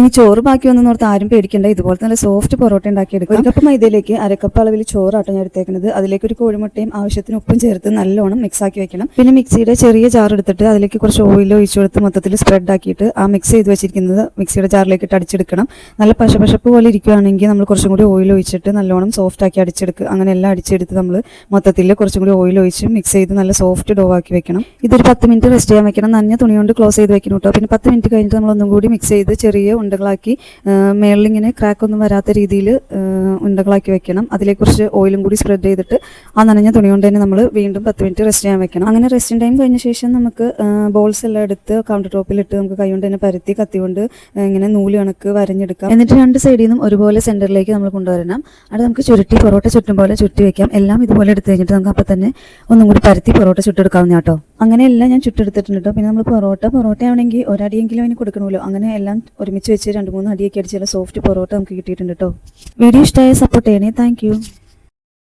ഇനി ചോറ് ബാക്കി വന്നോർത്ത് ആരും പേടിക്കേണ്ട. ഇതുപോലത്തെ നല്ല സോഫ്റ്റ് പൊറോട്ട ഉണ്ടാക്കിയെടുക്കാം. 1 കപ്പ് മൈദയിലേക്ക് 1/2 കപ്പ് അളവിൽ ചോറാട്ടോ ഞാൻ എടുത്തേക്കുന്നത്. അതിലേക്ക് ഒരു കോഴിമുട്ടയും ആവശ്യത്തിന് ഉപ്പും ചേർത്ത് നല്ലോണം മിക്സ് ആക്കി വെക്കണം. പിന്നെ മിക്സിയുടെ ചെറിയ ജാർ എടുത്തിട്ട് അതിലേക്ക് കുറച്ച് ഓയിൽ ഒഴിച്ചു കൊടുത്ത് മൊത്തത്തിൽ സ്പ്രെഡ് ആക്കിയിട്ട് ആ മിക്സ് ചെയ്ത് വെച്ചിരിക്കുന്നത് മിക്സിയുടെ ജാറിലേക്ക് ഇട്ട് അടിച്ചെടുക്കണം. നല്ല പശപശപ്പ് പോലെ ഇരിക്കുകയാണെങ്കിൽ നമ്മൾ കുറച്ചും കൂടി ഓയിൽ ഒഴിച്ചിട്ട് നല്ലോണം സോഫ്റ്റ് ആക്കി അടിച്ചെടുക്കുക. അങ്ങനെ എല്ലാം അടിച്ചെടുത്ത് നമ്മൾ മൊത്തത്തിൽ കുറച്ചും കൂടി ഓയിൽ ഒഴിച്ച് മിക്സ് ചെയ്ത് നല്ല സോഫ്റ്റ് ഡോ ആക്കി വെക്കണം. ഇതൊരു 10 മിനിറ്റ് റെസ്റ്റ് ചെയ്യാൻ വെക്കണം. നനഞ്ഞ തുണി കൊണ്ട് ക്ലോസ് ചെയ്ത് വെക്കണം കേട്ടോ. പിന്നെ 10 മിനിറ്റ് കഴിഞ്ഞിട്ട് നമ്മൾ ഒന്നും കൂടി മിക്സ് ചെയ്ത് ചെറിയ ഉണ്ടകളാക്കി മേളിലിങ്ങനെ ക്രാക്ക് ഒന്നും വരാത്ത രീതിയിൽ ഉണ്ടകളാക്കി വെക്കണം. അതിലേക്ക് കുറച്ച് ഓയിലും കൂടി സ്പ്രെഡ് ചെയ്തിട്ട് ആ നനഞ്ഞ തുണി കൊണ്ട് തന്നെ നമ്മൾ വീണ്ടും 10 മിനിറ്റ് റെസ്റ്റ് ചെയ്യാൻ വെക്കണം. അങ്ങനെ റെസ്റ്റിംഗ് ടൈം കഴിഞ്ഞ ശേഷം നമുക്ക് ബോൾസ് എല്ലാം എടുത്ത് കൗണ്ടർ ടോപ്പിലിട്ട് നമുക്ക് കൈ കൊണ്ട് തന്നെ പരത്തി കത്തി കൊണ്ട് ഇങ്ങനെ നൂല് കണക്ക് വരഞ്ഞെടുക്കാം. എന്നിട്ട് 2 സൈഡിൽ നിന്നും ഒരുപോലെ സെന്ററിലേക്ക് നമ്മൾ കൊണ്ടുവരണം. അത് നമുക്ക് ചുരുട്ടി പൊറോട്ട ചുറ്റും പോലെ ചുറ്റി വെക്കാം. എല്ലാം ഇതുപോലെ എടുത്ത് കഴിഞ്ഞിട്ട് നമുക്ക് അപ്പം തന്നെ ഒന്നും കൂടി പരത്തി പൊറോട്ട ചുട്ടെടുക്കാവുന്ന കേട്ടോ. അങ്ങനെയെല്ലാം ഞാൻ ചുട്ടെടുത്തിട്ടുണ്ട് കേട്ടോ. പിന്നെ നമ്മൾ പൊറോട്ട ആണെങ്കിൽ ഒരടിയെങ്കിലും അതിന് കൊടുക്കണമല്ലോ. അങ്ങനെ എല്ലാം ഒരുമിച്ച് വെച്ച് 2-3 അടിയൊക്കെ അടിച്ച് സോഫ്റ്റ് പൊറോട്ട നമുക്ക് കിട്ടിയിട്ടുണ്ട് കേട്ടോ. വീഡിയോ ഇഷ്ടമായ സപ്പോർട്ട് ചെയ്യണേ. Thank you.